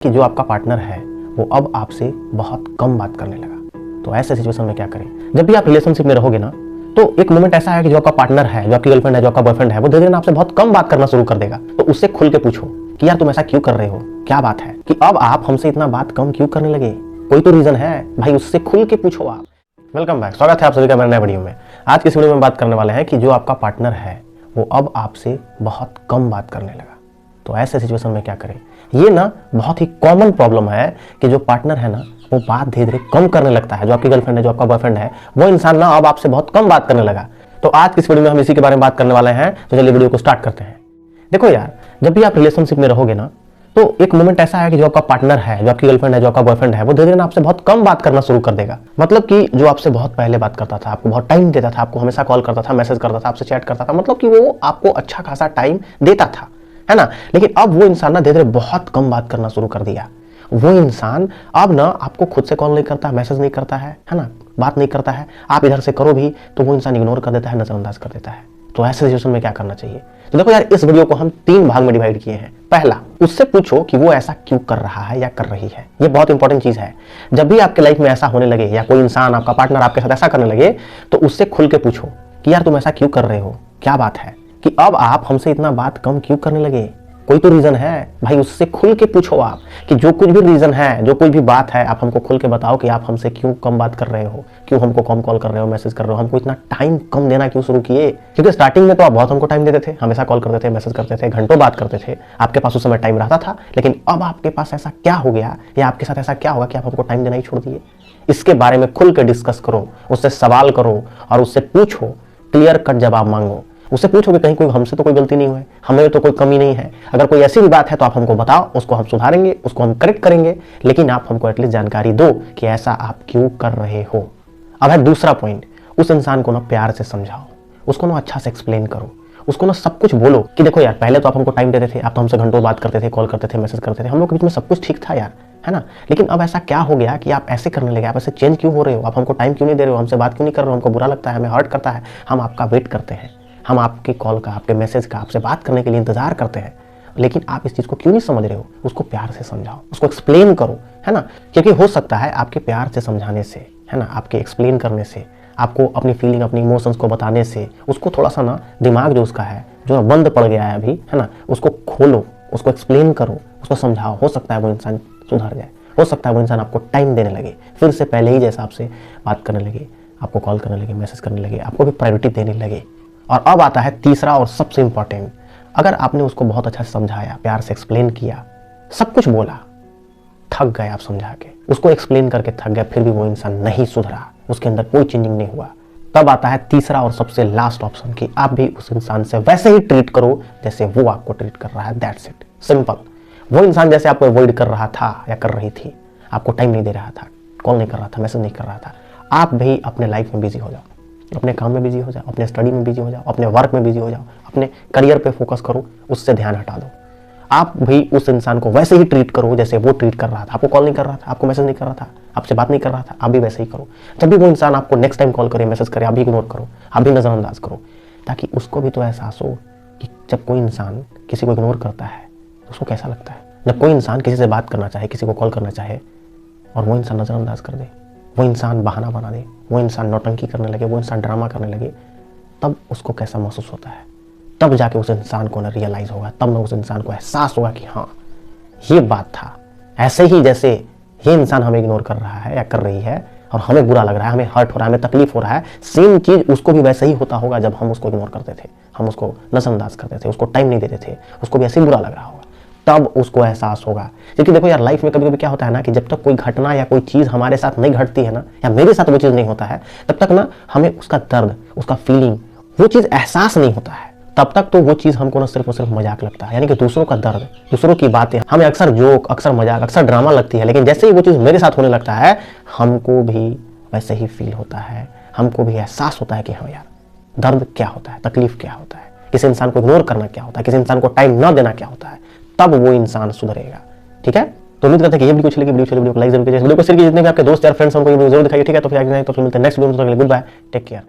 कि जो आपका पार्टनर है वो अब आपसे बहुत कम बात करने लगा। तो ऐसे सिचुएशन में क्या करें? जब भी आप रिलेशनशिप में रहोगे ना, तो एक मोमेंट ऐसा है कि जो आपका पार्टनर है, जो आपकी गर्लफ्रेंड है, जो आपका बॉयफ्रेंड है, वो धीरे धीरे आपसे बहुत कम बात करना शुरू कर देगा। तो उससे खुल के पूछो कि यार तुम ऐसा क्यों कर रहे हो, क्या बात है कि अब आप हमसे इतना बात कम क्यों करने लगे? कोई तो रीजन है भाई, उससे खुल के पूछो आप। वेलकम बैक, स्वागत है आप सभी का मेरे नए वीडियो में। आज की इस वीडियो में बात करने वाले हैं कि जो आपका पार्टनर है वो अब आपसे बहुत कम बात करने लगा। तो ऐसे सिचुएशन में क्या करें? ये ना बहुत ही कॉमन प्रॉब्लम है कि जो पार्टनर है ना वो बात धीरे धीरे कम करने लगता है। जो आपकी गर्लफ्रेंड है, जो आपका बॉयफ्रेंड है, वो इंसान ना अब आपसे बहुत कम बात करने लगा। तो आज की इस वीडियो में हम इसी के बारे में बात करने वाले हैं। तो चलिए वीडियो को स्टार्ट करते हैं। देखो यार, जब भी आप रिलेशनशिप में रहोगे ना, तो एक मोमेंट ऐसा है कि जो आपका पार्टनर है, जो आपकी गर्लफ्रेंड है, जो आपका बॉयफ्रेंड है, वो धीरे धीरे आपसे बहुत कम बात करना शुरू कर देगा। मतलब कि जो आपसे बहुत पहले बात करता था, आपको बहुत टाइम देता था, आपको हमेशा कॉल करता था, मैसेज करता था, आपसे चैट करता था, मतलब कि वो आपको अच्छा खासा टाइम देता था, है ना। लेकिन अब वो इंसान ना धीरे धीरे बहुत कम बात करना शुरू कर दिया। वो इंसान अब ना आपको खुद से कॉल नहीं करता, मैसेज नहीं करता है ना, बात नहीं करता है। आप इधर से करो भी तो वो इंसान इग्नोर कर देता है, नजरअंदाज कर देता है। तो ऐसे सिचुएशन में क्या करना चाहिए? तो देखो यार, इस वीडियो को हम 3 भाग में डिवाइड किए हैं। पहला, उससे पूछो कि वो ऐसा क्यों कर रहा है या कर रही है। ये बहुत इंपॉर्टेंट चीज है। जब भी आपके लाइफ में ऐसा होने लगे या कोई इंसान, आपका पार्टनर आपके साथ ऐसा करने लगे, तो उससे खुल के पूछो कि यार तुम ऐसा क्यों कर रहे हो, क्या बात है कि अब आप हमसे इतना बात कम क्यों करने लगे? कोई तो रीजन है भाई, उससे खुल के पूछो आप कि जो कुछ भी रीजन है, जो कोई भी बात है, आप हमको खुल के बताओ कि आप हमसे क्यों कम बात कर रहे हो, क्यों हमको कम कॉल कर रहे हो, मैसेज कर रहे हो, हमको इतना टाइम कम देना क्यों शुरू किए? क्योंकि स्टार्टिंग में तो आप बहुत हमको टाइम देते थे, हमेशा कॉल करते थे, मैसेज करते थे, घंटों बात करते थे, आपके पास उस समय टाइम रहता था। लेकिन अब आपके पास ऐसा क्या हो गया या आपके साथ ऐसा क्या होगा कि आप हमको टाइम देना ही छोड़ दिए? इसके बारे में खुल के डिस्कस करो, उससे सवाल करो और उससे पूछो, क्लियर कट जवाब मांगो। उससे पूछो कि कहीं कोई हमसे तो कोई गलती नहीं हुई, हमें तो कोई कमी नहीं है। अगर कोई ऐसी भी बात है तो आप हमको बताओ, उसको हम सुधारेंगे, उसको हम करेक्ट करेंगे। लेकिन आप हमको एटलीस्ट जानकारी दो कि ऐसा आप क्यों कर रहे हो। अब है दूसरा पॉइंट, उस इंसान को ना प्यार से समझाओ, उसको ना अच्छा से एक्सप्लेन करो, उसको ना सब कुछ बोलो कि देखो यार, पहले तो आप हमको टाइम देते थे, आप तो हमसे घंटों बात करते थे, कॉल करते थे, मैसेज करते थे, हम लोग के बीच में सब कुछ ठीक था यार, है ना। लेकिन अब ऐसा क्या हो गया कि आप ऐसे करने लगे? आप ऐसे चेंज क्यों हो रहे हो? आप हमको टाइम क्यों नहीं दे रहे हो? हमसे बात क्यों नहीं कर रहे हो? हमको बुरा लगता है, हमें हर्ट करता है, हम आपका वेट करते हैं, हम आपकी कॉल का, आपके मैसेज का, आपसे बात करने के लिए इंतजार करते हैं। लेकिन आप इस चीज को क्यों नहीं समझ रहे हो? उसको प्यार से समझाओ, उसको एक्सप्लेन करो, है ना। क्योंकि हो सकता है आपके प्यार से समझाने से, है ना, आपके एक्सप्लेन करने से, आपको अपनी फीलिंग, अपनी इमोशंस को बताने से, उसको थोड़ा सा ना दिमाग जो उसका है, जो बंद पड़ गया है अभी, है ना, उसको खोलो, उसको एक्सप्लेन करो, उसको समझाओ। हो सकता है वो इंसान सुधर जाए, हो सकता है वो इंसान आपको टाइम देने लगे, फिर से पहले ही जैसा आपसे बात करने लगे, आपको कॉल करने लगे, मैसेज करने लगे, आपको भी प्रायोरिटी देने लगे। और अब आता है तीसरा और सबसे इंपॉर्टेंट, अगर आपने उसको बहुत अच्छा से समझाया, प्यार से एक्सप्लेन किया, सब कुछ बोला, थक गए आप समझा के, उसको एक्सप्लेन करके थक गया, फिर भी वो इंसान नहीं सुधरा, उसके अंदर कोई चेंजिंग नहीं हुआ, तब आता है तीसरा और सबसे लास्ट ऑप्शन कि आप भी उस इंसान से वैसे ही ट्रीट करो जैसे वो आपको ट्रीट कर रहा है। That's it, simple. वो इंसान जैसे आपको अवॉइड कर रहा था या कर रही थी, आपको टाइम नहीं दे रहा था, कॉल नहीं कर रहा था, मैसेज नहीं कर रहा था, आप भी अपने लाइफ में बिजी हो जाओ, अपने काम में बिजी हो जाओ, अपने स्टडी में बिजी हो जाओ, अपने वर्क में बिजी हो जाओ, अपने करियर पे फोकस करो, उससे ध्यान हटा दो। आप भी उस इंसान को वैसे ही ट्रीट करो जैसे वो ट्रीट कर रहा था। आपको कॉल नहीं कर रहा था, आपको मैसेज नहीं कर रहा था, आपसे बात नहीं कर रहा था, आप भी वैसे ही करो। जब भी वो इंसान आपको नेक्स्ट टाइम कॉल करे, मैसेज करे, आप भी इग्नोर करो, आप भी नजरअंदाज करो, ताकि उसको भी तो एहसास हो कि जब कोई इंसान किसी को इग्नोर करता है तो उसको कैसा लगता है। जब कोई इंसान किसी से बात करना चाहे, किसी को कॉल करना चाहे और वो इंसान नजरअंदाज कर दे, वो इंसान बहाना बना दे, वो इंसान नौटंकी करने लगे, वो इंसान ड्रामा करने लगे, तब उसको कैसा महसूस होता है? तब जाके उस इंसान को ना रियलाइज होगा, तब ना उस इंसान को एहसास होगा कि हाँ, ये बात था। ऐसे ही जैसे ये इंसान हमें इग्नोर कर रहा है या कर रही है और हमें बुरा लग रहा है, हमें हर्ट हो रहा है, हमें तकलीफ हो रहा है, सेम चीज उसको भी वैसे ही होता होगा जब हम उसको इग्नोर करते थे, हम उसको नजरअंदाज करते थे, उसको टाइम नहीं देते थे, उसको भी ऐसे ही बुरा लग रहा होगा। तब उसको एहसास होगा। क्योंकि देखो यार, लाइफ में कभी कभी क्या होता है ना कि जब तक कोई घटना या कोई चीज हमारे साथ नहीं घटती है ना, या मेरे साथ वो चीज नहीं होता है, तब तक ना हमें उसका दर्द, उसका फीलिंग, वो चीज एहसास नहीं होता है। तब तक तो वो चीज हमको ना सिर्फ और सिर्फ मजाक लगता है। यानी कि दूसरों का दर्द, दूसरों की बातें हमें अक्सर जोक, अक्सर मजाक, अक्सर ड्रामा लगती है। लेकिन जैसे ही वो चीज मेरे साथ होने लगता है, हमको भी वैसे ही फील होता है, हमको भी एहसास होता है कि हाँ यार, दर्द क्या होता है, तकलीफ क्या होता है, किसी इंसान को इग्नोर करना क्या होता है, किसी इंसान को टाइम न देना क्या होता है। तब वो इंसान सुधरेगा। ठीक है, तो उम्मीद करते हैं कि ये वीडियो अच्छी लगी। वीडियो को लाइक जरूर कीजिए, वीडियो को शेयर कीजिए, जितने भी आपके दोस्त यार फ्रेंड्स हैं उनको ये वीडियो जरूर दिखाइए। ठीक है, तो फिर आगे नहीं तो फिर मिलते हैं नेक्स्ट वीडियो में। Goodbye, take care.